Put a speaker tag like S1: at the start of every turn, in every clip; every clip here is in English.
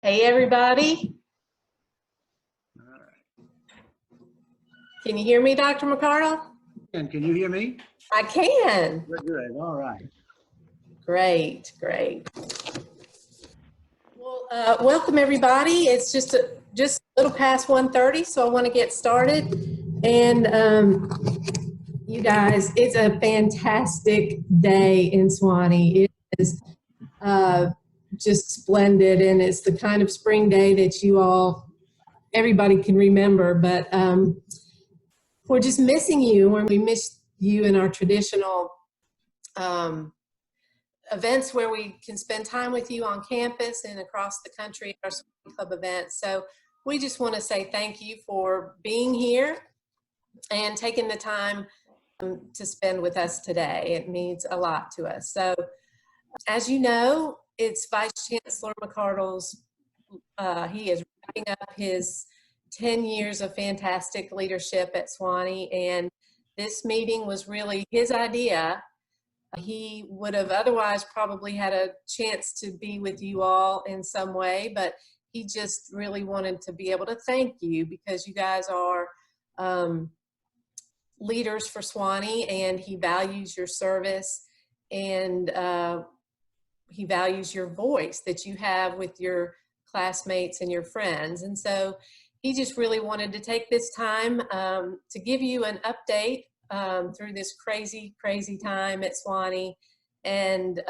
S1: Hey, everybody.
S2: All right.
S1: Can you hear me, Dr. McCardell?
S2: And can you hear me?
S1: I can.
S2: Good. All right.
S1: Great, great. Well, welcome, everybody. It's just a little past 1:30, so I want to get started. And you guys, it's a fantastic day in Suwannee. It is just splendid, and it's the kind of spring day that everybody can remember. But we're just missing you when we miss you in our traditional events where we can spend time with you on campus and across the country, our Suwannee Club events. So we just want to say thank you for being here and taking the time to spend with us today. It means a lot to us. So as you know, it's Vice-Chancellor McCardell's, he is wrapping up his 10 years of fantastic leadership at Suwannee, and this meeting was really his idea. He would have otherwise probably had a chance to be with you all in some way, but he just really wanted to be able to thank you because you guys are leaders for Suwannee, and he values your service, and he values your voice that you have with your classmates and your friends. And so he just really wanted to take this time to give you an update through this crazy, crazy time at Suwannee, and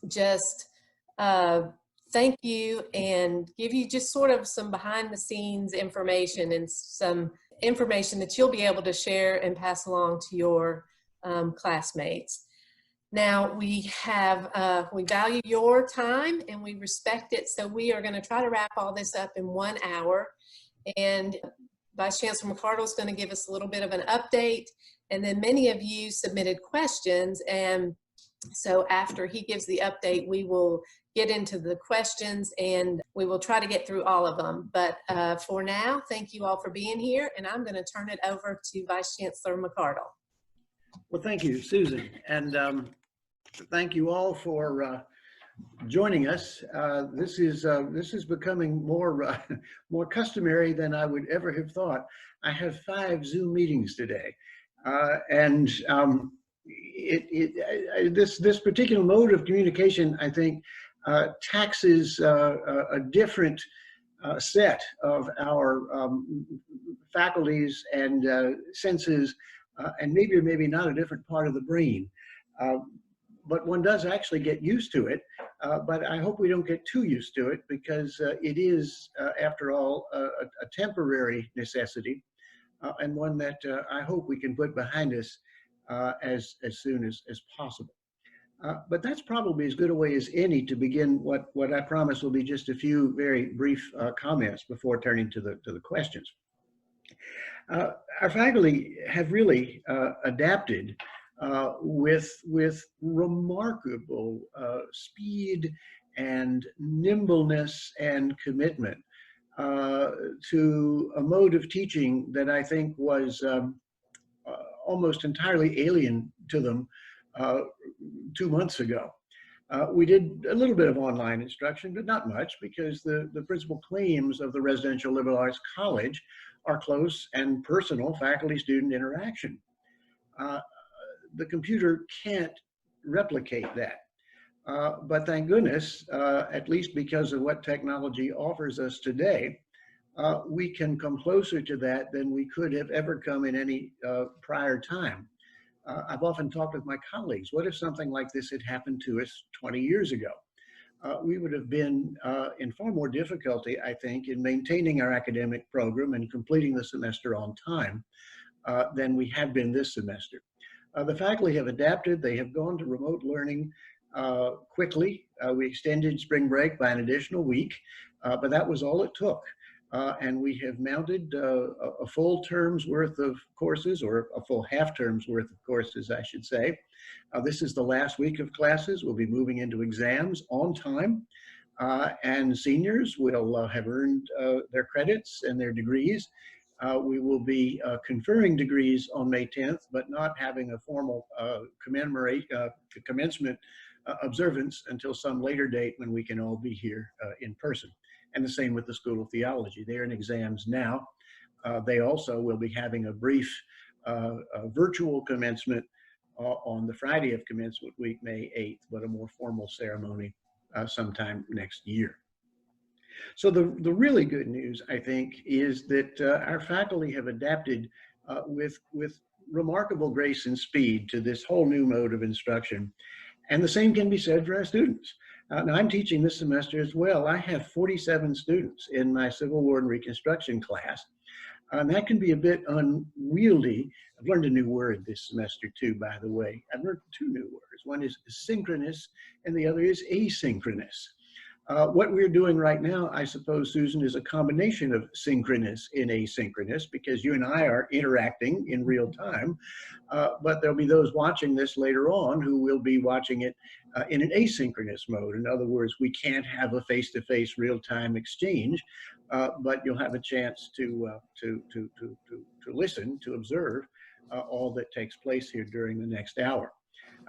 S1: just thank you and give you just sort of some behind the scenes information and some information that you'll be able to share and pass along to your classmates. Now we value your time and we respect it, so we are going to try to wrap all this up in 1 hour, and Vice-Chancellor McCardell is going to give us a little bit of an update, and then many of you submitted questions, and so after he gives the update, we will get into the questions and we will try to get through all of them. But for now, thank you all for being here, and I'm going to turn it over to Vice-Chancellor McCardell.
S2: Well, thank you, Susan. And thank you all for joining us. This is becoming more customary than I would ever have thought. I have 5 Zoom meetings today, and this particular mode of communication, I think, taxes a different set of our faculties and senses, and maybe or maybe not a different part of the brain. But one does actually get used to it, but I hope we don't get too used to it, because it is, after all, a temporary necessity, and one that I hope we can put behind us as soon as possible. But that's probably as good a way as any to begin what I promise will be just a few very brief comments before turning to the questions. Our faculty have really adapted with remarkable speed and nimbleness and commitment to a mode of teaching that I think was almost entirely alien to them 2 months ago. We did a little bit of online instruction, but not much, because the principal claims of the Residential Liberal Arts College are close and personal faculty-student interaction. The computer can't replicate that. But thank goodness, at least because of what technology offers us today, we can come closer to that than we could have ever come in any prior time. I've often talked with my colleagues, what if something like this had happened to us 20 years ago? We would have been in far more difficulty, I think, in maintaining our academic program and completing the semester on time than we have been this semester. The faculty have adapted. They have gone to remote learning quickly. We extended spring break by an additional week, but that was all it took. And we have mounted a full term's worth of courses, or a full half term's worth of courses, I should say. This is the last week of classes. We'll be moving into exams on time, and seniors will have earned their credits and their degrees We will be conferring degrees on May 10th, but not having a formal commencement observance until some later date when we can all be here in person. And the same with the School of Theology. They're in exams now. They also will be having a brief virtual commencement on the Friday of commencement week, May 8th, but a more formal ceremony sometime next year. So the really good news, I think, is that our faculty have adapted with remarkable grace and speed to this whole new mode of instruction. And the same can be said for our students. Now, I'm teaching this semester as well. I have 47 students in my Civil War and Reconstruction class. And that can be a bit unwieldy. I've learned a new word this semester too, by the way. I've learned two new words. One is synchronous and the other is asynchronous. What we're doing right now, I suppose, Susan, is a combination of synchronous and asynchronous, because you and I are interacting in real time, but there'll be those watching this later on who will be watching it in an asynchronous mode. In other words, we can't have a face-to-face real-time exchange, but you'll have a chance to listen, to observe all that takes place here during the next hour.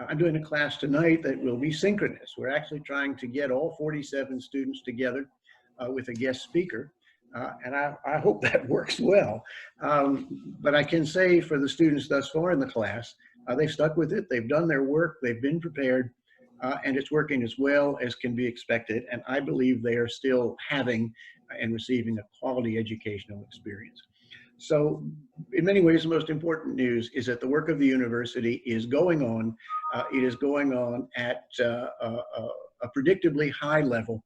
S2: I'm doing a class tonight that will be synchronous. We're actually trying to get all 47 students together with a guest speaker, and I hope that works well. But I can say for the students thus far in the class, they've stuck with it, they've done their work, they've been prepared, and it's working as well as can be expected, and I believe they are still having and receiving a quality educational experience. So in many ways, the most important news is that the work of the university is going on. It is going on at a predictably high level.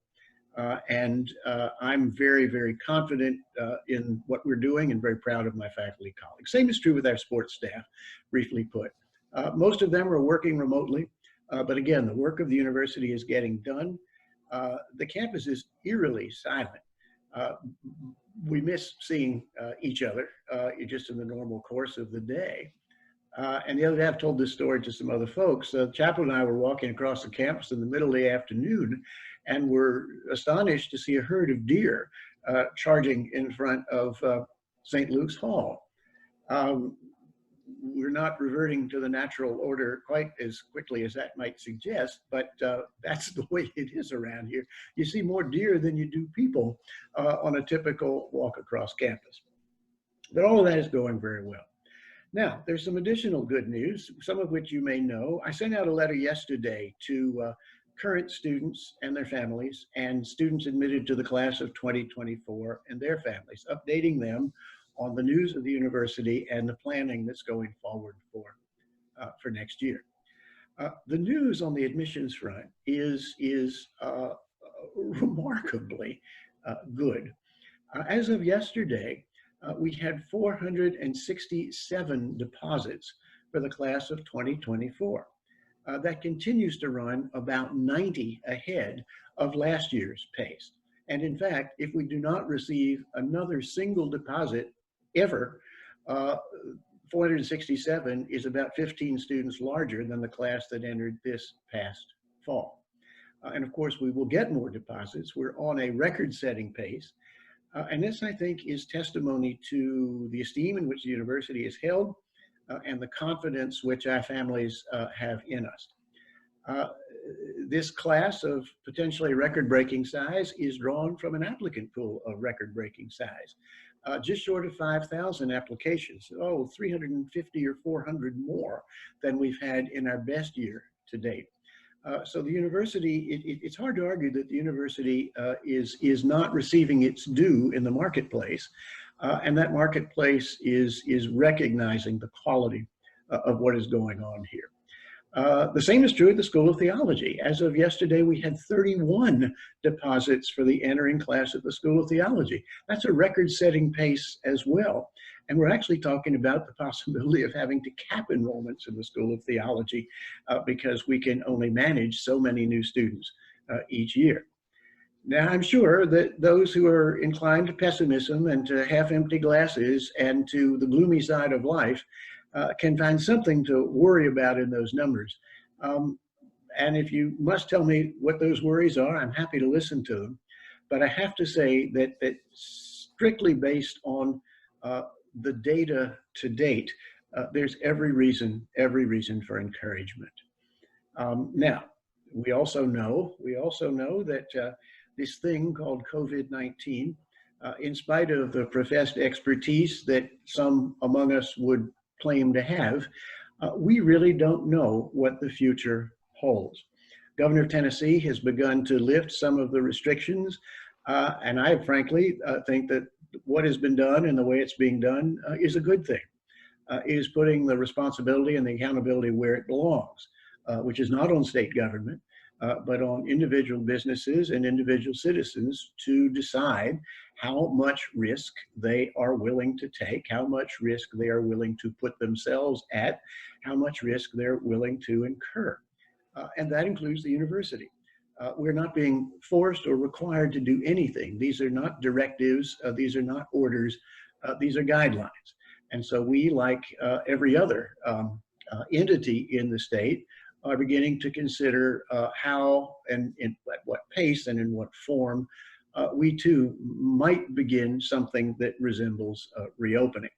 S2: And I'm very, very confident in what we're doing and very proud of my faculty colleagues. Same is true with our sports staff, briefly put. Most of them are working remotely. But again, the work of the university is getting done. The campus is eerily silent. We miss seeing each other just in the normal course of the day. And the other day, I've told this story to some other folks. Chaplain and I were walking across the campus in the middle of the afternoon and were astonished to see a herd of deer charging in front of St. Luke's Hall. We're not reverting to the natural order quite as quickly as that might suggest, but that's the way it is around here. You see more deer than you do people on a typical walk across campus. But all of that is going very well. Now, there's some additional good news, some of which you may know. I sent out a letter yesterday to current students and their families and students admitted to the class of 2024 and their families, updating them on the news of the university and the planning that's going forward for next year. The news on the admissions front is remarkably good. As of yesterday, we had 467 deposits for the class of 2024. That continues to run about 90 ahead of last year's pace. And in fact, if we do not receive another single deposit ever, 467 is about 15 students larger than the class that entered this past fall. And of course, we will get more deposits. We're on a record-setting pace. And this, I think, is testimony to the esteem in which the university is held and the confidence which our families have in us. This class of potentially record-breaking size is drawn from an applicant pool of record-breaking size. Just short of 5,000 applications, 350 or 400 more than we've had in our best year to date. So the university, it's hard to argue that the university is not receiving its due in the marketplace, and that marketplace is recognizing the quality of what is going on here. The same is true at the School of Theology. As of yesterday, we had 31 deposits for the entering class at the School of Theology. That's a record-setting pace as well. And we're actually talking about the possibility of having to cap enrollments in the School of Theology because we can only manage so many new students each year. Now, I'm sure that those who are inclined to pessimism and to half-empty glasses and to the gloomy side of life can find something to worry about in those numbers. And if you must tell me what those worries are, I'm happy to listen to them. But I have to say that strictly based on the data to date, there's every reason for encouragement. Now, we also know that this thing called COVID-19, in spite of the professed expertise that some among us would claim to have, we really don't know what the future holds. Governor of Tennessee has begun to lift some of the restrictions, and I frankly think that what has been done and the way it's being done is a good thing. Is putting the responsibility and the accountability where it belongs, which is not on state government, but on individual businesses and individual citizens to decide how much risk they are willing to take, how much risk they are willing to put themselves at, how much risk they're willing to incur. And that includes the university. We're not being forced or required to do anything. These are not directives, these are not orders, these are guidelines. And so we, like every other entity in the state, are beginning to consider how and at what pace and in what form we too might begin something that resembles reopening.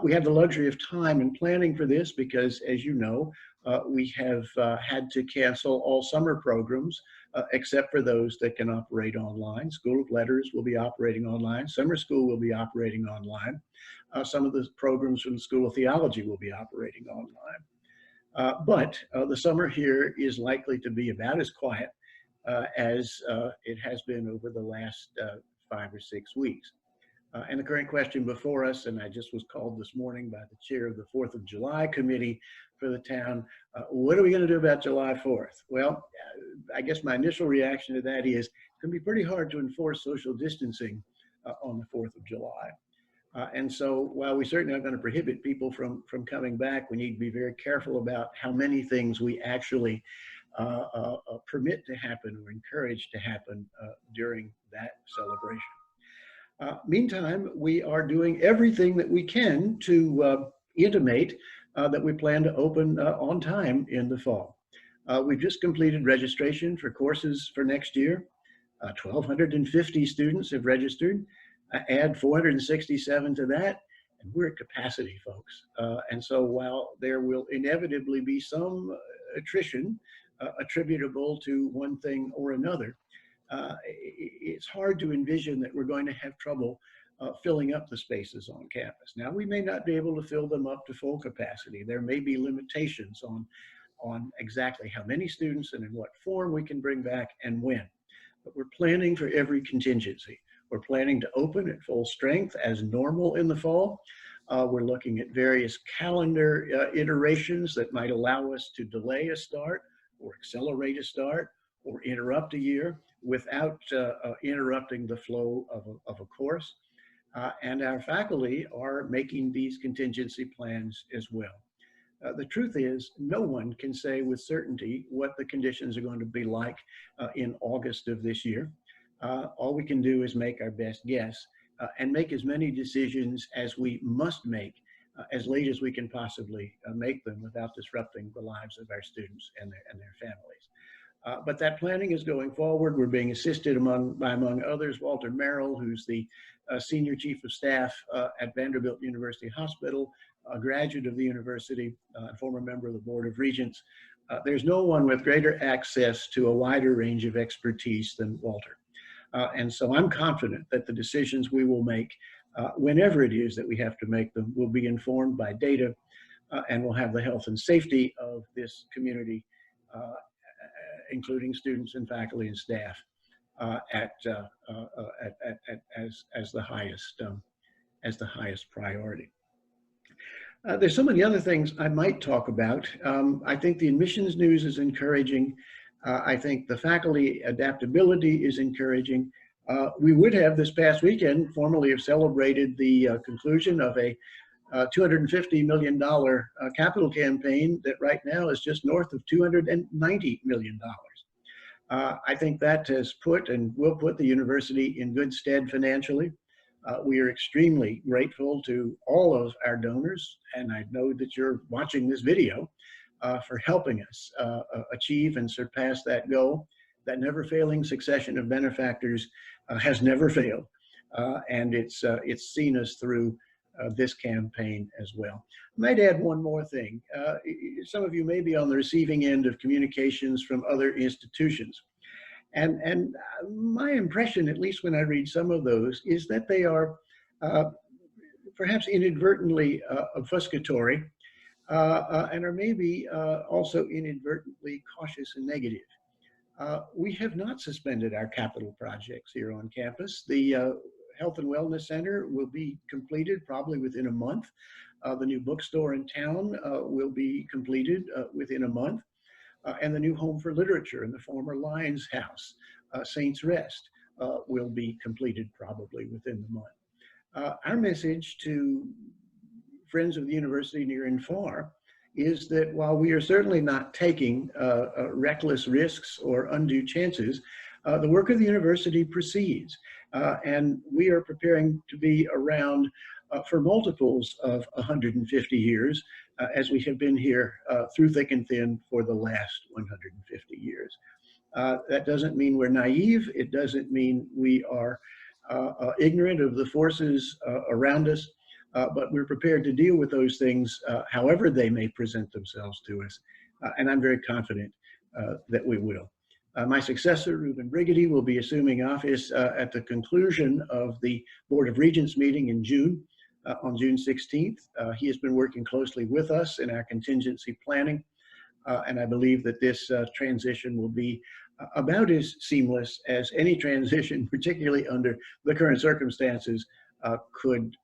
S2: We have the luxury of time and planning for this because, as you know, we have had to cancel all summer programs except for those that can operate online. School of Letters will be operating online. Summer school will be operating online. Some of the programs from the School of Theology will be operating online. But the summer here is likely to be about as quiet as it has been over the last 5 or 6 weeks. And the current question before us, and I just was called this morning by the chair of the 4th of July committee for the town, what are we going to do about July 4th? Well, I guess my initial reaction to that is it's going to be pretty hard to enforce social distancing on the 4th of July. And so while we certainly aren't going to prohibit people from coming back, we need to be very careful about how many things we actually permit to happen or encourage to happen during that celebration. Meantime, we are doing everything that we can to intimate that we plan to open on time in the fall. We've just completed registration for courses for next year. 1,250 students have registered. Add 467 to that, and we're at capacity, folks. And so while there will inevitably be some attrition attributable to one thing or another, it's hard to envision that we're going to have trouble filling up the spaces on campus. Now, we may not be able to fill them up to full capacity. There may be limitations on exactly how many students and in what form we can bring back and when. But we're planning for every contingency. We're planning to open at full strength as normal in the fall. We're looking at various calendar iterations that might allow us to delay a start or accelerate a start or interrupt a year without interrupting the flow of a course. And our faculty are making these contingency plans as well. The truth is, no one can say with certainty what the conditions are going to be like in August of this year. All we can do is make our best guess and make as many decisions as we must make as late as we can possibly make them without disrupting the lives of our students and their families. But that planning is going forward. We're being assisted by, among others, Walter Merrill, who's the Senior Chief of Staff at Vanderbilt University Hospital, a graduate of the university, a former member of the Board of Regents. There's no one with greater access to a wider range of expertise than Walter. And so I'm confident that the decisions we will make, whenever it is that we have to make them, will be informed by data and will have the health and safety of this community, including students and faculty and staff, as the highest priority. There's so many other things I might talk about. I think the admissions news is encouraging. I think the faculty adaptability is encouraging. We would have this past weekend formally have celebrated the conclusion of a $250 million capital campaign that right now is just north of $290 million. I think that has put and will put the university in good stead financially. We are extremely grateful to all of our donors, and I know that you're watching this video, for helping us achieve and surpass that goal. That never failing succession of benefactors has never failed. and it's seen us through this campaign as well. I might add one more thing. Some of you may be on the receiving end of communications from other institutions. And my impression, at least when I read some of those, is that they are perhaps inadvertently obfuscatory and are maybe also inadvertently cautious and negative. We have not suspended our capital projects here on campus. The Health and Wellness Center will be completed probably within a month. The new bookstore in town will be completed within a month. And the new home for literature in the former Lions House, Saints Rest, will be completed probably within the month. Our message to friends of the university near and far is that while we are certainly not taking reckless risks or undue chances, the work of the university proceeds. And we are preparing to be around for multiples of 150 years, as we have been here through thick and thin for the last 150 years. That doesn't mean we're naive. It doesn't mean we are ignorant of the forces around us, but we're prepared to deal with those things however they may present themselves to us. And I'm very confident that we will. My successor, Reuben Brigady, will be assuming office at the conclusion of the Board of Regents meeting in June, on June 16th. He has been working closely with us in our contingency planning, and I believe that this transition will be about as seamless as any transition, particularly under the current circumstances, could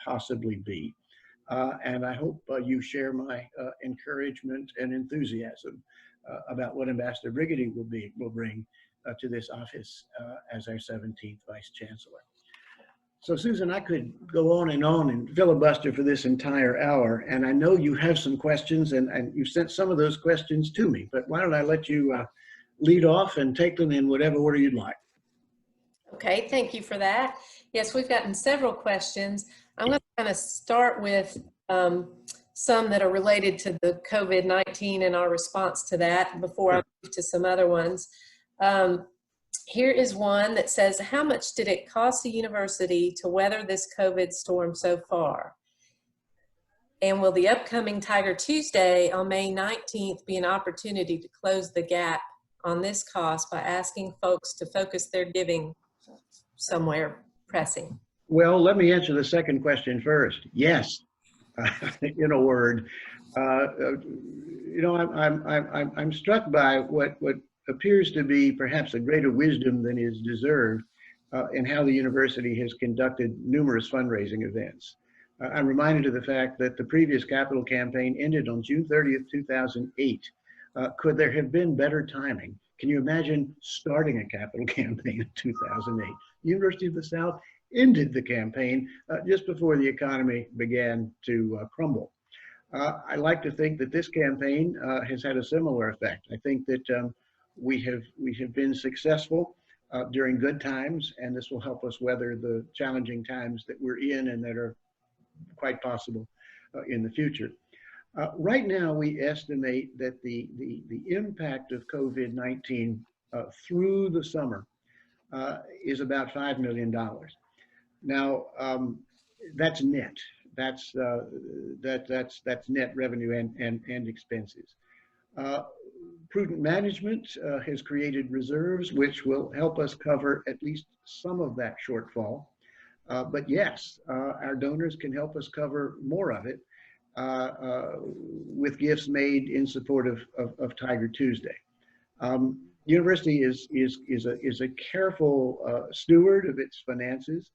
S2: possibly be. And I hope you share my encouragement and enthusiasm about what Ambassador Brigady will bring to this office as our 17th Vice Chancellor. So Susan, I could go on and filibuster for this entire hour, and I know you have some questions, and you've sent some of those questions to me, but why don't I let you lead off and take them in whatever order you'd like.
S1: Okay, thank you for that. Yes, we've gotten several questions. I'm going to kind of start with some that are related to the COVID-19 and our response to that before I move to some other ones. Here is one that says, how much did it cost the university to weather this COVID storm so far? And will the upcoming Tiger Tuesday on May 19th be an opportunity to close the gap on this cost by asking folks to focus their giving somewhere pressing?
S2: Well, let me answer the second question first. Yes, in a word. You know, I'm struck by what appears to be perhaps a greater wisdom than is deserved in how the university has conducted numerous fundraising events. I'm reminded of the fact that the previous capital campaign ended on June 30th, 2008. Could there have been better timing? Can you imagine starting a capital campaign in 2008? The University of the South ended the campaign just before the economy began to crumble. I like to think that this campaign has had a similar effect. I think that we have been successful during good times, and this will help us weather the challenging times that we're in and that are quite possible in the future. Right now, we estimate that the impact of COVID-19 through the summer is about $5 million. Now, that's net. That's net revenue and expenses. Prudent management has created reserves which will help us cover at least some of that shortfall. But yes, our donors can help us cover more of it with gifts made in support of Tiger Tuesday. University is a careful steward of its finances.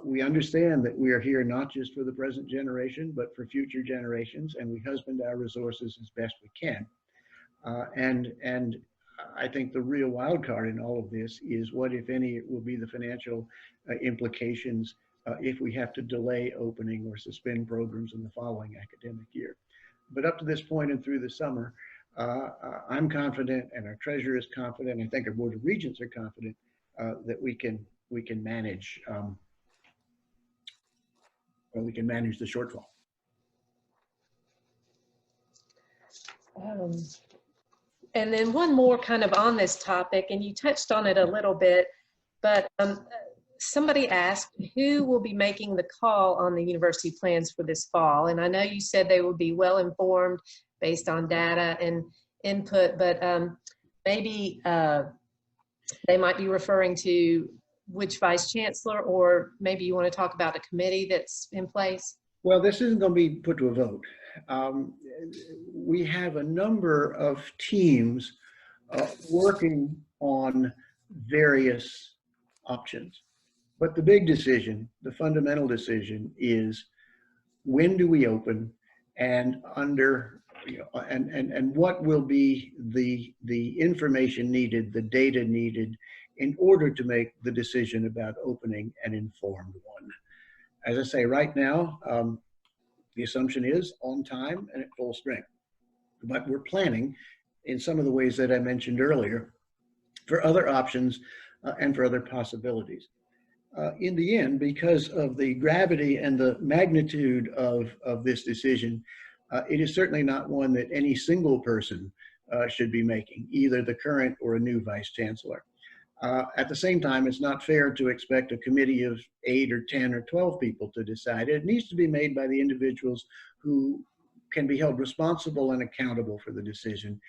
S2: We understand that we are here not just for the present generation, but for future generations, and we husband our resources as best we can. And I think the real wild card in all of this is what, if any, will be the financial implications if we have to delay opening or suspend programs in the following academic year. But up to this point and through the summer, I'm confident, and our treasurer is confident, I think our Board of Regents are confident that we can manage the shortfall.
S1: And then one more kind of on this topic, and you touched on it a little bit, but somebody asked who will be making the call on the university plans for this fall. And I know you said they will be well informed based on data and input, but maybe they might be referring to which vice chancellor, or maybe you want to talk about a committee that's in place.
S2: Well, this isn't going to be put to a vote. We have a number of teams working on various options. But the big decision, the fundamental decision, is when do we open, and under, and what will be the information needed, the data needed in order to make the decision about opening an informed one. As I say, right now, the assumption is on time and at full strength. But we're planning in some of the ways that I mentioned earlier for other options and for other possibilities. In the end, because of the gravity and the magnitude of this decision, it is certainly not one that any single person should be making, either the current or a new vice chancellor. At the same time, it's not fair to expect a committee of 8 or 10 or 12 people to decide. It needs to be made by the individuals who can be held responsible and accountable for the decision.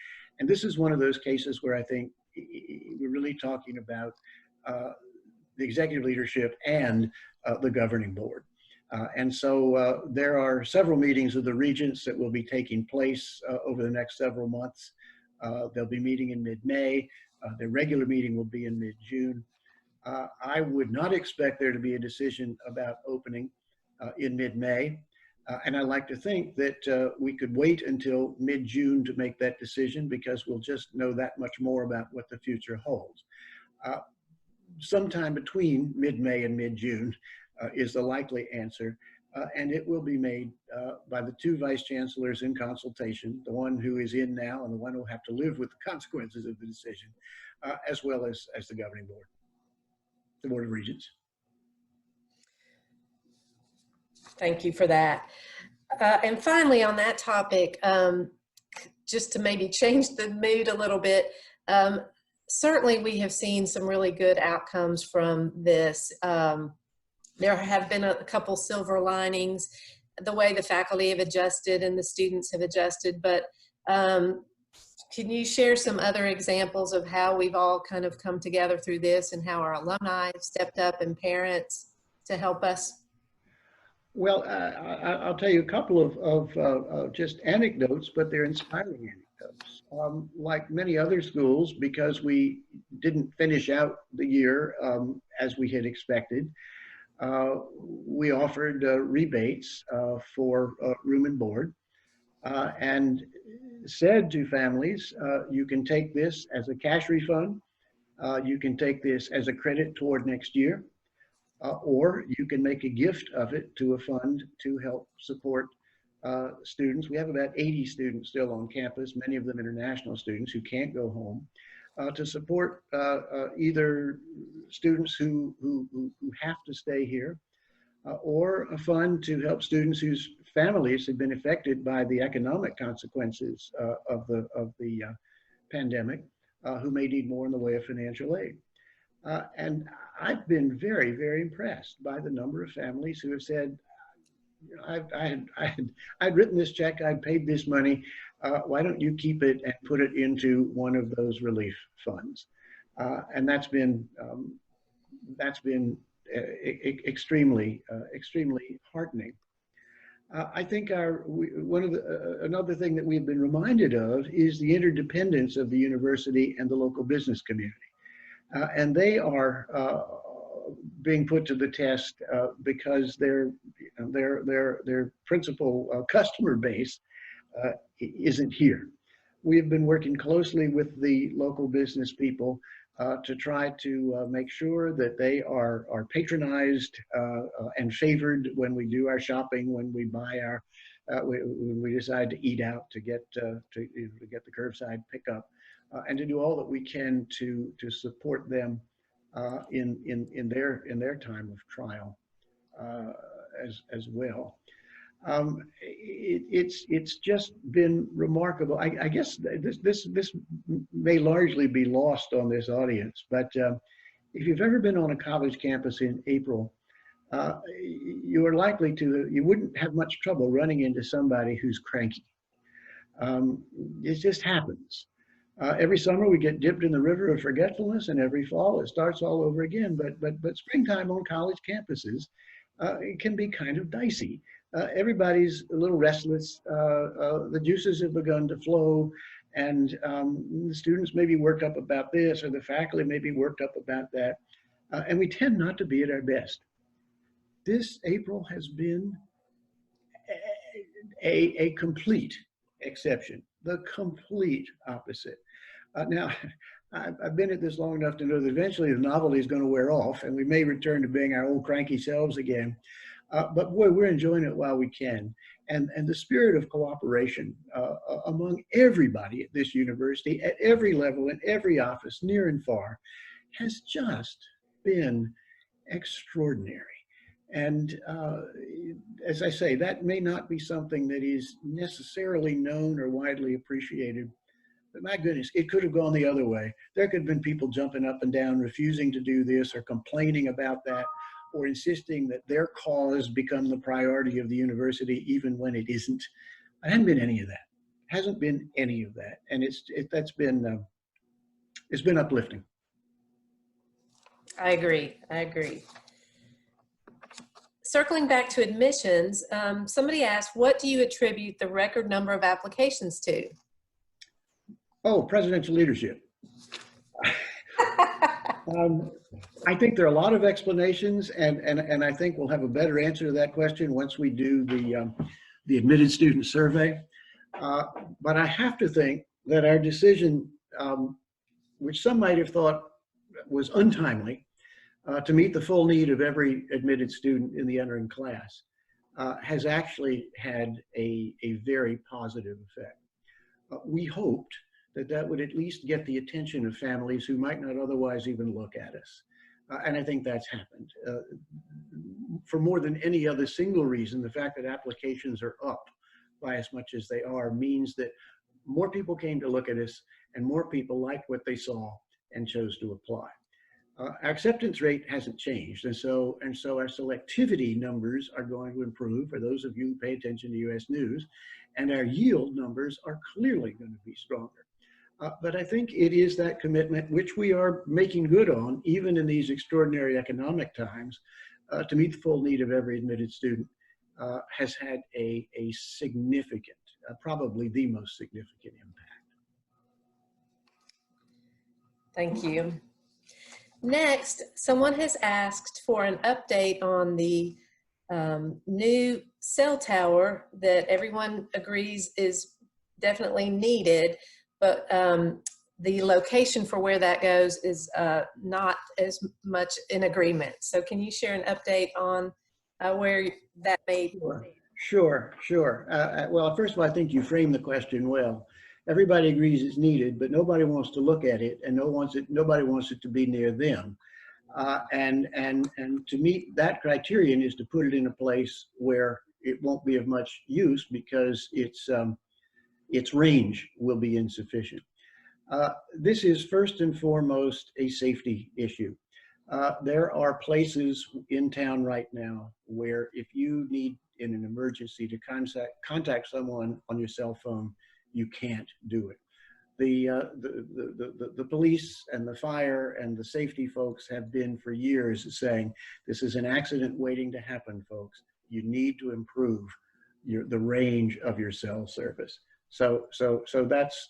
S2: And this is one of those cases where I think we're really talking about the executive leadership and the governing board. And so there are several meetings of the regents that will be taking place over the next several months. They'll be meeting in mid-May. Their regular meeting will be in mid-June. I would not expect there to be a decision about opening in mid-May. And I like to think that we could wait until mid-June to make that decision, because we'll just know that much more about what the future holds. Sometime between mid-May and mid-June is the likely answer. And it will be made by the two vice chancellors in consultation, the one who is in now and the one who will have to live with the consequences of the decision, as well as the governing board, the Board of Regents.
S1: Thank you for that. And finally, on that topic, just to maybe change the mood a little bit, certainly we have seen some really good outcomes from this. There have been a couple silver linings, the way the faculty have adjusted and the students have adjusted, but can you share some other examples of how we've all kind of come together through this and how our alumni have stepped up and parents to help us?
S2: Well, I'll tell you a couple of just anecdotes, but they're inspiring anecdotes. Like many other schools, because we didn't finish out the year as we had expected, we offered rebates for room and board, and said to families, you can take this as a cash refund, you can take this as a credit toward next year, or you can make a gift of it to a fund to help support students. We have about 80 students still on campus, many of them international students who can't go home, to support either students who have to stay here, or a fund to help students whose families have been affected by the economic consequences of the pandemic, who may need more in the way of financial aid. And I've been very, very impressed by the number of families who have said, you know, I'd written this check, I'd paid this money, why don't you keep it and put it into one of those relief funds? And that's been extremely heartening. I think another thing that we've been reminded of is the interdependence of the university and the local business community. And they are being put to the test because their principal customer base isn't here. We have been working closely with the local business people to try to make sure that they are patronized and favored when we do our shopping, when we buy our, when we decide to eat out, to get the curbside pickup. And to do all that we can to support them in their time of trial as well. It's just been remarkable. I guess this may largely be lost on this audience, but if you've ever been on a college campus in April, you are likely to, you wouldn't have much trouble running into somebody who's cranky. It just happens. Every summer we get dipped in the river of forgetfulness, and every fall it starts all over again. But springtime on college campuses, it can be kind of dicey. Everybody's a little restless. The juices have begun to flow, and the students may be worked up about this, or the faculty may be worked up about that, and we tend not to be at our best. This April has been a complete exception, the complete opposite. Now, I've been at this long enough to know that eventually the novelty is going to wear off, and we may return to being our old cranky selves again. But boy, we're enjoying it while we can. And the spirit of cooperation among everybody at this university, at every level, in every office, near and far, has just been extraordinary. And as I say, that may not be something that is necessarily known or widely appreciated, but my goodness, it could have gone the other way. There could have been people jumping up and down, refusing to do this or complaining about that, or insisting that their cause become the priority of the university even when it isn't. There hasn't been any of that. Hasn't been any of that. And it's been uplifting.
S1: I agree. I agree. Circling back to admissions, somebody asked, what do you attribute the record number of applications to?
S2: Oh, presidential leadership. I think there are a lot of explanations, and I think we'll have a better answer to that question once we do the admitted student survey. But I have to think that our decision, which some might have thought was untimely, to meet the full need of every admitted student in the entering class, has actually had a very positive effect. We hoped that would at least get the attention of families who might not otherwise even look at us. And I think that's happened. For more than any other single reason, the fact that applications are up by as much as they are means that more people came to look at us, and more people liked what they saw and chose to apply. Our acceptance rate hasn't changed, and so our selectivity numbers are going to improve for those of you who pay attention to U.S. news, and our yield numbers are clearly going to be stronger. But I think it is that commitment, which we are making good on, even in these extraordinary economic times, to meet the full need of every admitted student, has had a significant, probably the most significant impact.
S1: Thank you. Next, someone has asked for an update on the new cell tower that everyone agrees is definitely needed, but the location for where that goes is not as much in agreement. So can you share an update on where that may be?
S2: Sure. Well, first of all, I think you framed the question well. Everybody agrees it's needed, but nobody wants to look at it, and nobody wants it to be near them. And to meet that criterion is to put it in a place where it won't be of much use because its range will be insufficient. This is first and foremost a safety issue. There are places in town right now where if you need in an emergency to contact someone on your cell phone, you can't do it. The police and the fire and the safety folks have been for years saying, this is an accident waiting to happen, folks. You need to improve the range of your cell service. So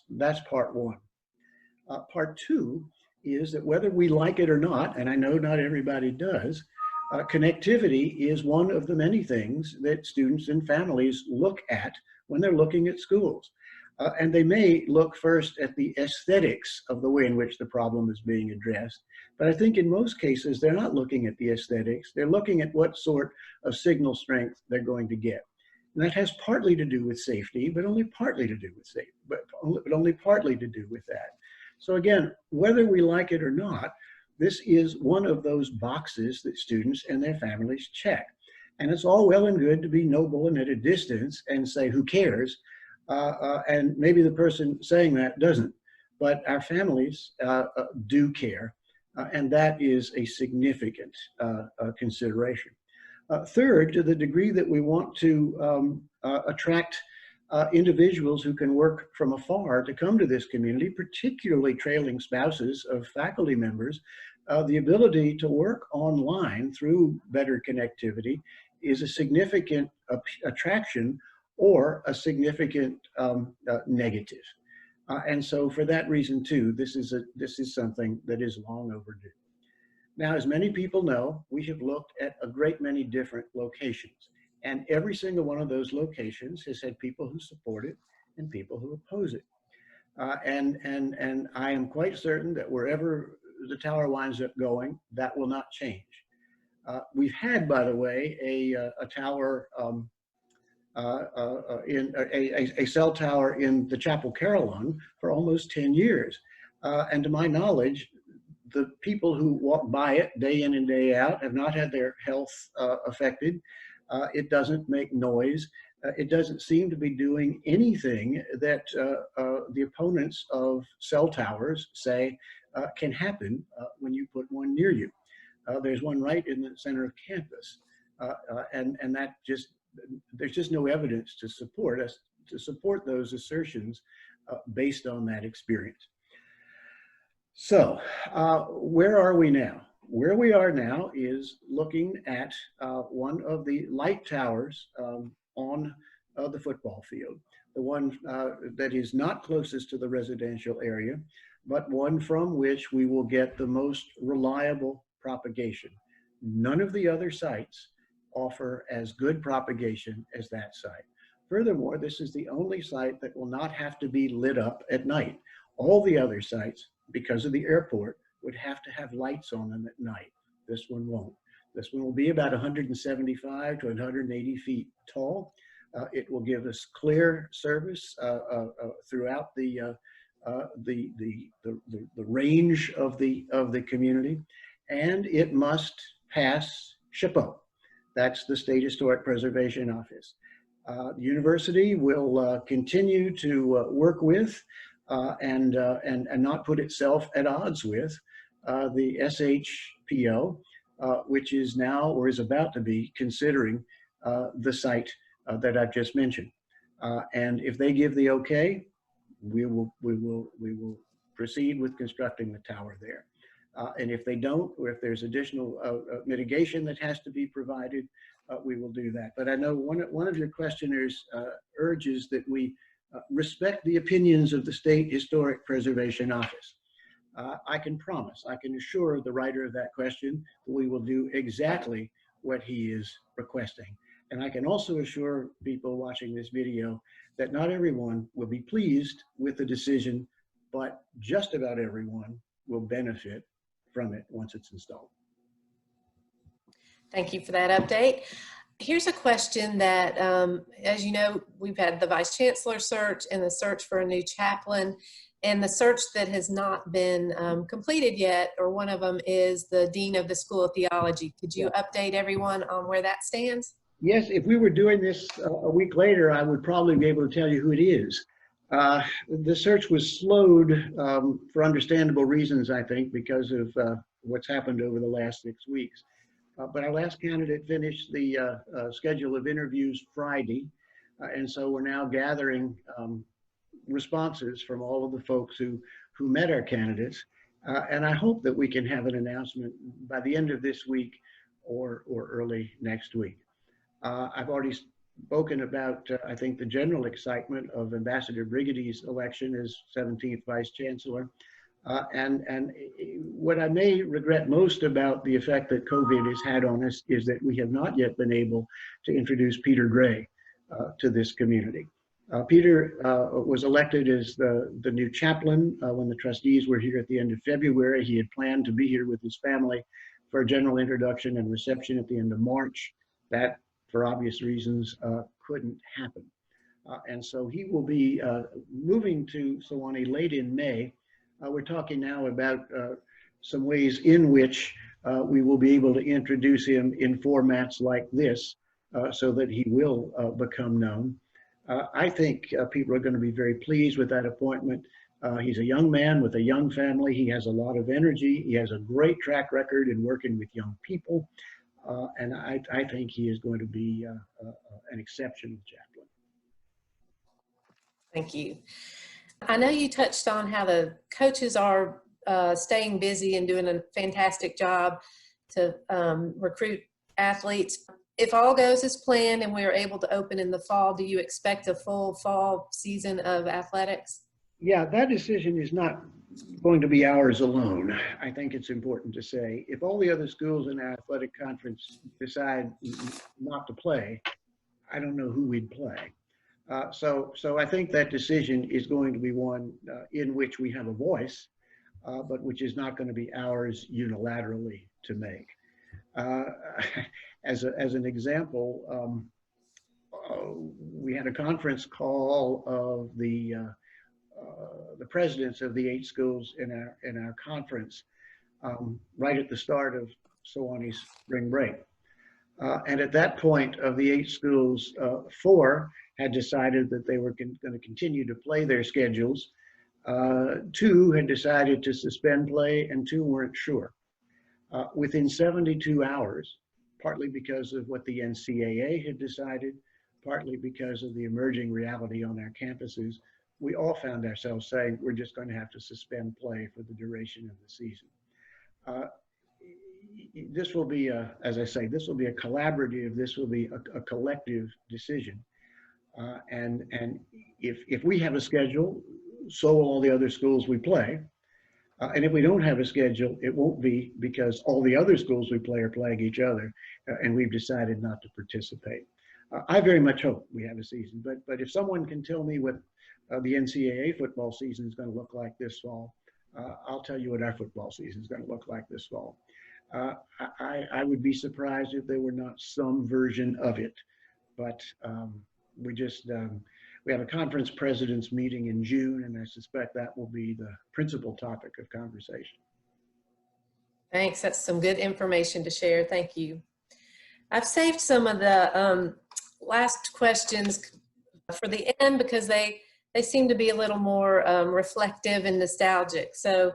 S2: that's part one. Part two is that whether we like it or not, and I know not everybody does, connectivity is one of the many things that students and families look at when they're looking at schools. And they may look first at the aesthetics of the way in which the problem is being addressed. But I think in most cases, they're not looking at the aesthetics. They're looking at what sort of signal strength they're going to get. And that has partly to do with safety, but only partly to do with safety, but only partly to do with that. So again, whether we like it or not, this is one of those boxes that students and their families check. And it's all well and good to be noble and at a distance and say, who cares? And maybe the person saying that doesn't, but our families do care. And that is a significant consideration. Third, to the degree that we want to attract individuals who can work from afar to come to this community, particularly trailing spouses of faculty members, the ability to work online through better connectivity is a significant attraction or a significant negative. And so for that reason too, this is something that is long overdue. Now, as many people know, we have looked at a great many different locations, and every single one of those locations has had people who support it and people who oppose it. And I am quite certain that wherever the tower winds up going, that will not change. We've had, by the way, a tower in a cell tower in the Chapel Carillon for almost 10 years. And to my knowledge, the people who walk by it day in and day out have not had their health affected. It doesn't make noise. It doesn't seem to be doing anything that the opponents of cell towers say can happen when you put one near you. There's one right in the center of campus. And that just, there's just no evidence to support those assertions based on that experience. So where are we now? Where we are now is looking at one of the light towers on the football field, the one that is not closest to the residential area, but one from which we will get the most reliable propagation. None of the other sites offer as good propagation as that site. Furthermore, this is the only site that will not have to be lit up at night. All the other sites, because of the airport, would have to have lights on them at night. This one won't. This one will be about 175 to 180 feet tall. It will give us clear service throughout the range of the community, and it must pass SHPO. That's the State Historic Preservation Office. The university will continue to work with and not put itself at odds with the SHPO, which is now or is about to be considering the site that I've just mentioned. And if they give the okay, we will proceed with constructing the tower there. And if they don't, or if there's additional mitigation that has to be provided, we will do that. But I know one of your questioners urges that we respect the opinions of the State Historic Preservation Office. I can promise, I can assure the writer of that question that we will do exactly what he is requesting. And I can also assure people watching this video that not everyone will be pleased with the decision, but just about everyone will benefit from it once it's installed.
S1: Thank you for that update. Here's a question that, as you know, we've had the Vice-Chancellor search and the search for a new chaplain, and the search that has not been completed yet, or one of them is the Dean of the School of Theology. Could you update everyone on where that stands?
S2: Yes, if we were doing this a week later, I would probably be able to tell you who it is. The search was slowed for understandable reasons, I think, because of what's happened over the last 6 weeks. But our last candidate finished the schedule of interviews Friday, and so we're now gathering responses from all of the folks who met our candidates. And I hope that we can have an announcement by the end of this week or early next week. I've already spoken about, I think, the general excitement of Ambassador Brigady's election as 17th Vice Chancellor. And what I may regret most about the effect that COVID has had on us is that we have not yet been able to introduce Peter Gray to this community. Peter was elected as the new chaplain when the trustees were here at the end of February. He had planned to be here with his family for a general introduction and reception at the end of March. That, for obvious reasons, couldn't happen. And so he will be moving to Sewanee late in May. We're talking now about some ways in which we will be able to introduce him in formats like this so that he will become known. I think people are going to be very pleased with that appointment. He's a young man with a young family. He has a lot of energy. He has a great track record in working with young people. And I think he is going to be an exceptional chaplain.
S1: Thank you. I know you touched on how the coaches are staying busy and doing a fantastic job to recruit athletes. If all goes as planned and we are able to open in the fall, do you expect a full fall season of athletics?
S2: Yeah, that decision is not going to be ours alone. I think it's important to say, if all the other schools in our athletic conference decide not to play, I don't know who we'd play. So I think that decision is going to be one in which we have a voice, but which is not going to be ours unilaterally to make. As an example, we had a conference call of the presidents of the 8 schools in our conference right at the start of Sewanee's spring break. And at that point, of the 8 schools, 4 had decided that they were going to continue to play their schedules. 2 had decided to suspend play, and 2 weren't sure. Within 72 hours, partly because of what the NCAA had decided, partly because of the emerging reality on our campuses, we all found ourselves saying we're just going to have to suspend play for the duration of the season. This will be, as I say, this will be a collaborative, this will be a collective decision. And if we have a schedule, so will all the other schools we play. And if we don't have a schedule, it won't be because all the other schools we play are playing each other, and we've decided not to participate. I very much hope we have a season, but if someone can tell me what the NCAA football season is going to look like this fall, I'll tell you what our football season is going to look like this fall. I would be surprised if there were not some version of it, but we have a conference president's meeting in June, and I suspect that will be the principal topic of conversation.
S1: Thanks, that's some good information to share. Thank you. I've saved some of the last questions for the end because they seem to be a little more reflective and nostalgic. So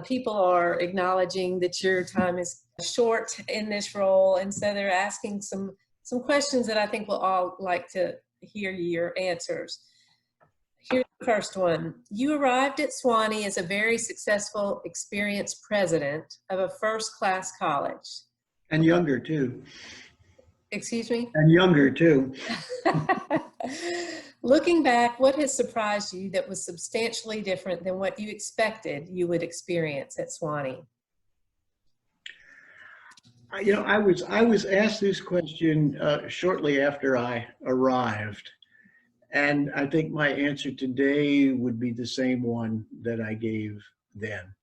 S1: people are acknowledging that your time is short in this role, and so they're asking some questions that I think we'll all like to hear your answers. Here's the first one. You arrived at Sewanee as a very successful, experienced president of a first-class college.
S2: And younger, too.
S1: Excuse me?
S2: And younger, too.
S1: Looking back, what has surprised you that was substantially different than what you expected you would experience at Sewanee?
S2: You know, I was asked this question shortly after I arrived, and I think my answer today would be the same one that I gave then.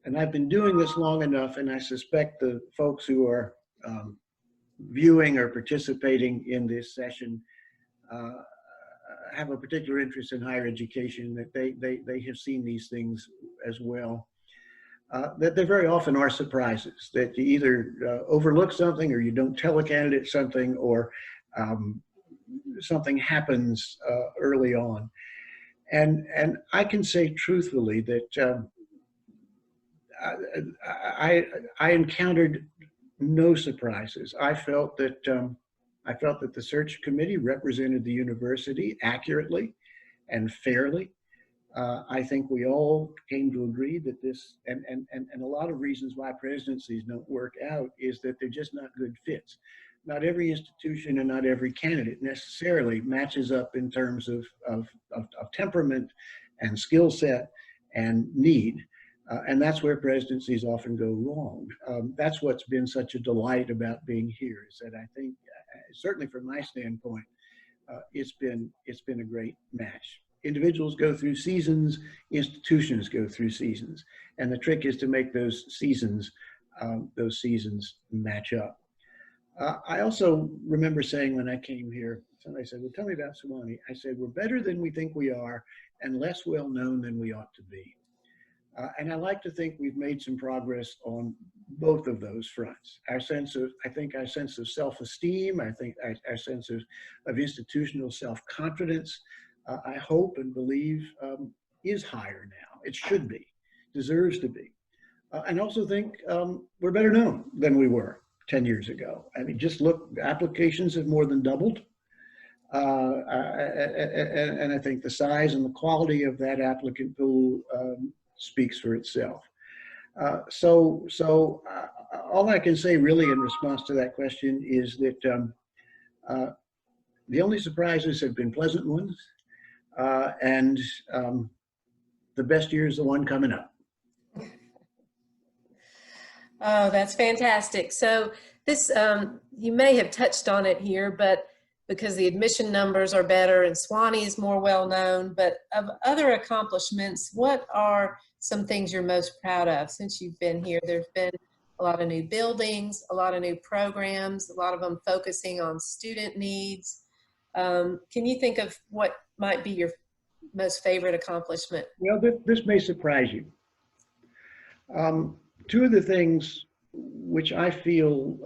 S2: And I've been doing this long enough, and I suspect the folks who are viewing or participating in this session have a particular interest in higher education, that they have seen these things as well. That there very often are surprises, that you either overlook something or you don't tell a candidate something, or something happens early on. And I can say truthfully that I encountered no surprises. I felt that the search committee represented the university accurately and fairly. I think we all came to agree that this, and a lot of reasons why presidencies don't work out is that they're just not good fits. Not every institution and not every candidate necessarily matches up in terms of temperament and skill set and need. And that's where presidencies often go wrong. That's what's been such a delight about being here, is that I think, certainly from my standpoint, it's been a great match. Individuals go through seasons, institutions go through seasons, and the trick is to make those seasons match up. I also remember saying when I came here, somebody said, well, tell me about Sewanee. I said, we're better than we think we are and less well known than we ought to be. And I like to think we've made some progress on both of those fronts. I think our sense of self-esteem, I think our sense of institutional self-confidence, I hope and believe is higher now. It should be, deserves to be. And I also think we're better known than we were 10 years ago. I mean, just look, applications have more than doubled. And I think the size and the quality of that applicant pool speaks for itself. So all I can say really in response to that question is that the only surprises have been pleasant ones, and the best year is the one coming up.
S1: Oh, that's fantastic. So this, you may have touched on it here, but because the admission numbers are better and Sewanee is more well-known, but of other accomplishments, what are some things you're most proud of since you've been here? There's been a lot of new buildings, a lot of new programs, a lot of them focusing on student needs. Can you think of what might be your most favorite accomplishment?
S2: Well, this may surprise you. Two of the things which I feel,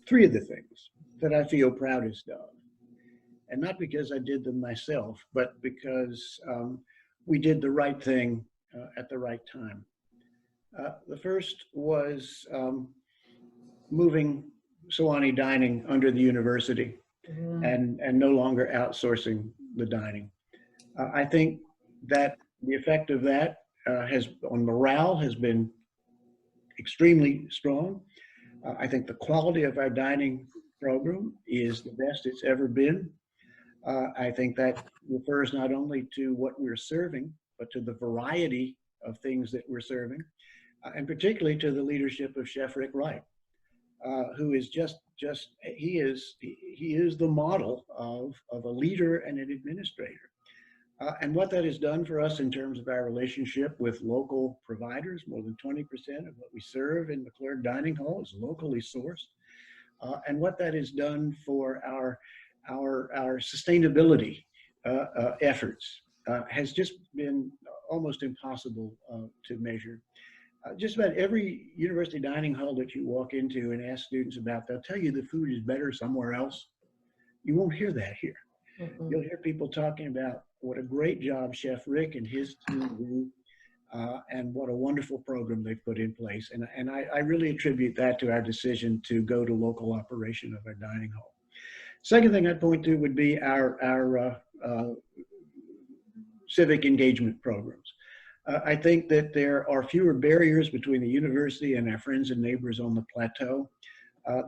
S2: three of the things that I feel proudest of, and not because I did them myself, but because we did the right thing at the right time. The first was moving Sewanee dining under the university and no longer outsourcing the dining. I think that the effect of that on morale has been extremely strong. I think the quality of our dining program is the best it's ever been. I think that refers not only to what we're serving, but to the variety of things that we're serving, and particularly to the leadership of Chef Rick Wright, who is he is the model of a leader and an administrator. And what that has done for us in terms of our relationship with local providers, more than 20% of what we serve in McClure Dining Hall is locally sourced. And what that has done for our sustainability efforts has just been almost impossible to measure. Just about every university dining hall that you walk into and ask students about, they'll tell you the food is better somewhere else. You won't hear that here. You'll hear people talking about what a great job Chef Rick and his team do, and what a wonderful program they've put in place. And I really attribute that to our decision to go to local operation of our dining hall. Second thing I'd point to would be our civic engagement programs. I think that there are fewer barriers between the university and our friends and neighbors on the plateau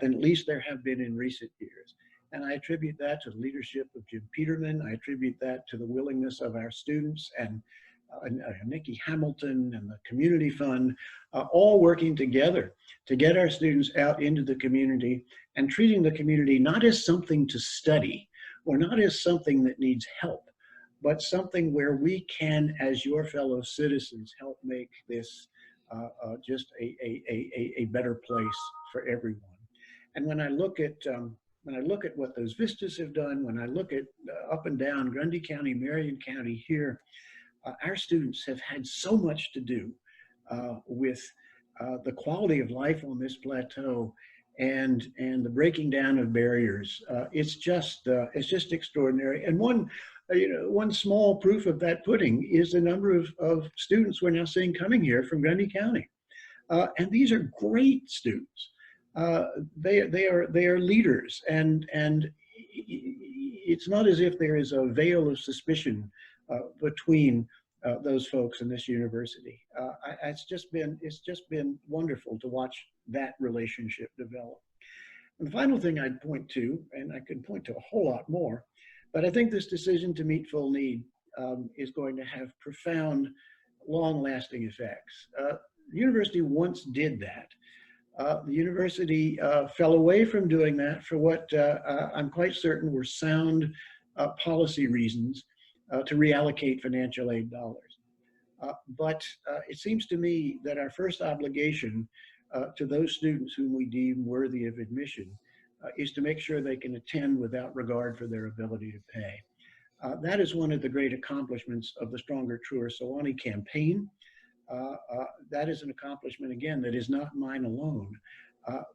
S2: than at least there have been in recent years. And I attribute that to the leadership of Jim Peterman. I attribute that to the willingness of our students and Nikki Hamilton and the Community Fund, all working together to get our students out into the community and treating the community not as something to study or not as something that needs help, but something where we can, as your fellow citizens, help make this just a better place for everyone. And when I look at what those vistas have done, when I look at up and down Grundy County, Marion County here, our students have had so much to do with the quality of life on this plateau and the breaking down of barriers. It's just extraordinary. And one small proof of that pudding is the number of students we're now seeing coming here from Grundy County, and these are great students. They are leaders, and it's not as if there is a veil of suspicion between those folks in this university. It's just been wonderful to watch that relationship develop. And the final thing I'd point to, and I could point to a whole lot more, but I think this decision to meet full need is going to have profound, long-lasting effects. The university once did that. The university fell away from doing that for what I'm quite certain were sound policy reasons to reallocate financial aid dollars. But it seems to me that our first obligation to those students whom we deem worthy of admission is to make sure they can attend without regard for their ability to pay. That is one of the great accomplishments of the Stronger, Truer Sewanee campaign. That is an accomplishment, again, that is not mine alone.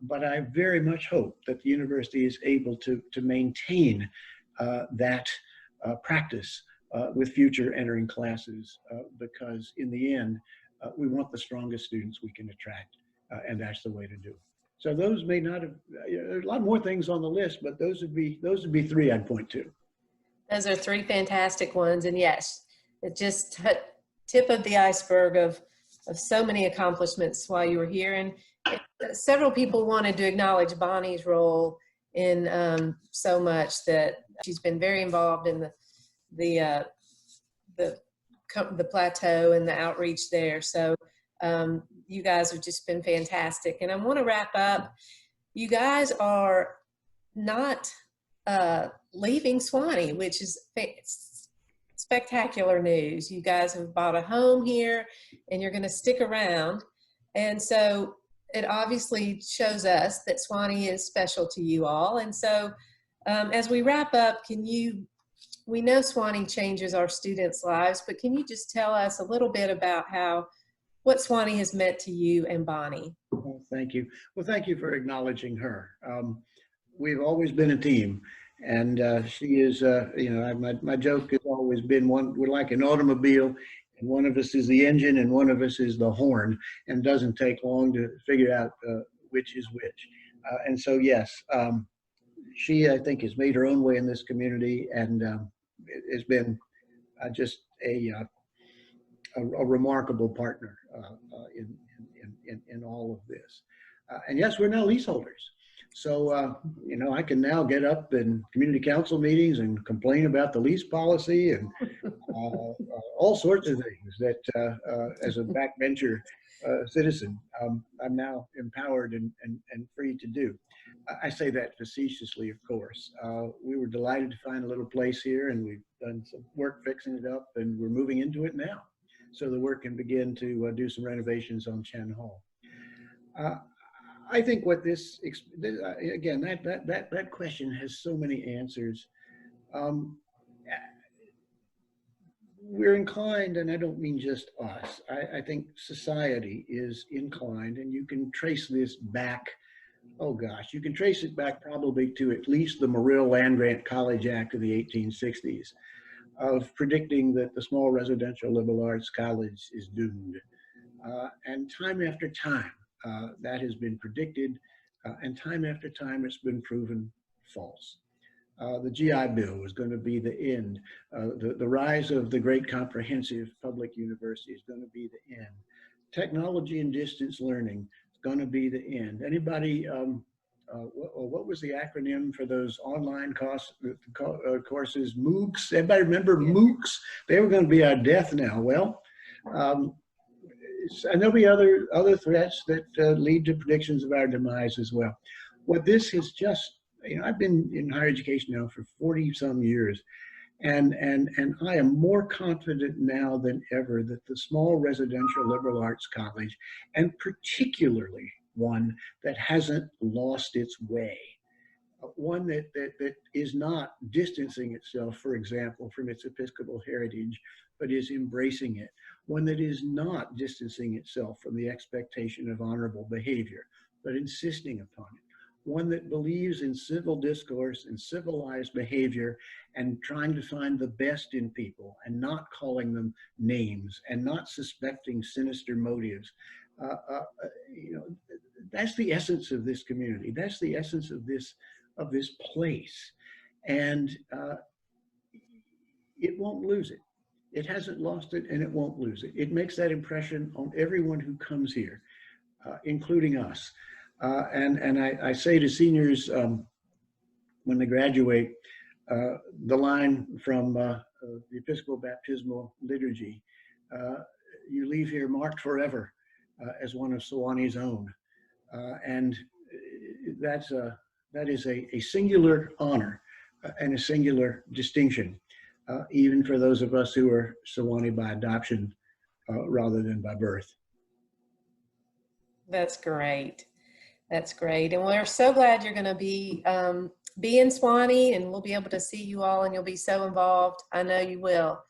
S2: But I very much hope that the university is able to maintain that practice with future entering classes, because in the end, we want the strongest students we can attract, and that's the way to do it. So those may not have, there's a lot more things on the list, but those would be three I'd point to.
S1: Those are three fantastic ones. And yes, it just tip of the iceberg of so many accomplishments while you were here. And several people wanted to acknowledge Bonnie's role in so much, that she's been very involved in the plateau and the outreach there. So you guys have just been fantastic. And I want to wrap up. You guys are not leaving Sewanee, which is spectacular news. You guys have bought a home here and you're going to stick around. And so it obviously shows us that Sewanee is special to you all. And so as we wrap up, we know Sewanee changes our students' lives, but can you just tell us a little bit about what Sewanee has meant to you and Bonnie?
S2: Well, thank you. Well, thank you for acknowledging her. We've always been a team, and she is, you know, my joke has always been we're like an automobile, and one of us is the engine and one of us is the horn, and doesn't take long to figure out which is which. And so, yes, she, I think, has made her own way in this community, and it has been just a remarkable partner in all of this. And yes, we're now leaseholders. So, you know, I can now get up in community council meetings and complain about the lease policy and all sorts of things that as a backbencher citizen, I'm now empowered and free to do. I say that facetiously, of course. We were delighted to find a little place here, and we've done some work fixing it up, and we're moving into it now, so the work can begin to do some renovations on Chen Hall. I think what this again, that question has so many answers. We're inclined, and I don't mean just us, I think society is inclined, and you can trace this back, oh gosh, you can trace it back probably to at least the Morill Land-Grant College Act of the 1860s, of predicting that the small residential liberal arts college is doomed. And time after time, that has been predicted, and time after time it's been proven false. The GI Bill was going to be the end. The rise of the great comprehensive public university is going to be the end. Technology and distance learning is going to be the end. Anybody, what was the acronym for those online courses? MOOCs? Everybody remember MOOCs? They were going to be our death now. Well, and there'll be other threats that lead to predictions of our demise as well. What this has just, you know, I've been in higher education now for 40 some years, and I am more confident now than ever that the small residential liberal arts college, and particularly one that hasn't lost its way, one that is not distancing itself, for example, from its Episcopal heritage, but is embracing it, one that is not distancing itself from the expectation of honorable behavior, but insisting upon it, one that believes in civil discourse and civilized behavior and trying to find the best in people and not calling them names and not suspecting sinister motives. You know, that's the essence of this community. That's the essence of this place. And it won't lose it. It hasn't lost it, and it won't lose it. It makes that impression on everyone who comes here, including us. And I say to seniors when they graduate, the line from the Episcopal Baptismal Liturgy, you leave here marked forever as one of Sewanee's own. And that is a singular honor and a singular distinction, even for those of us who are Sewanee by adoption rather than by birth.
S1: That's great. That's great. And we're so glad you're going to be in Sewanee, and we'll be able to see you all, and you'll be so involved. I know you will.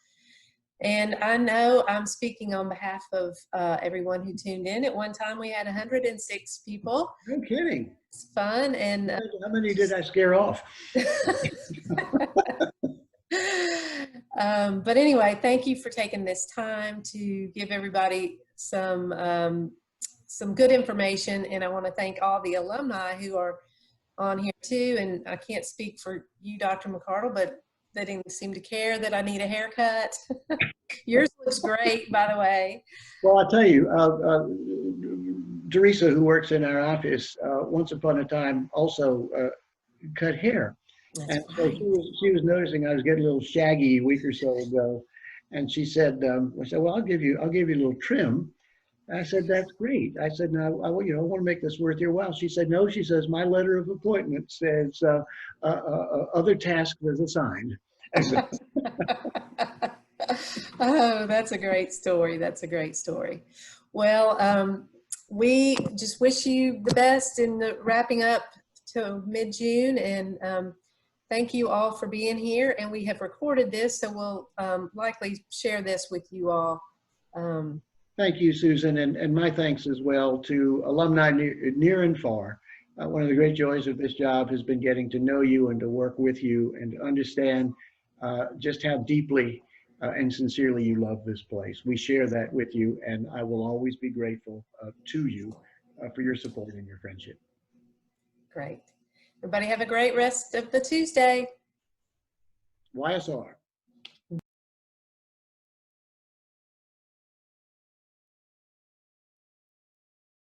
S1: And I know I'm speaking on behalf of everyone who tuned in. At one time, we had 106 people.
S2: No kidding.
S1: It's fun. And
S2: how many did I scare off?
S1: But anyway, thank you for taking this time to give everybody some good information. And I want to thank all the alumni who are on here too. And I can't speak for you, Dr. McCardell, but they didn't seem to care that I need a haircut. Yours looks great, by the way.
S2: Well, I'll tell you, Teresa, who works in our office, once upon a time also cut hair.
S1: That's
S2: And so
S1: right.
S2: she was noticing I was getting a little shaggy a week or so ago. And she said, well, I'll give you a little trim. I said, that's great. I said, now, I want to make this worth your while. She said, no, she says, my letter of appointment says other tasks is assigned.
S1: Oh, that's a great story. That's a great story. Well, we just wish you the best in the wrapping up to mid-June, and thank you all for being here. And we have recorded this, so we'll likely share this with you all.
S2: Thank you, Susan, and my thanks as well to alumni near and far. One of the great joys of this job has been getting to know you and to work with you and to understand just how deeply and sincerely you love this place. We share that with you, and I will always be grateful to you for your support and your friendship.
S1: Great. Everybody have a great rest of the Tuesday.
S2: YSR.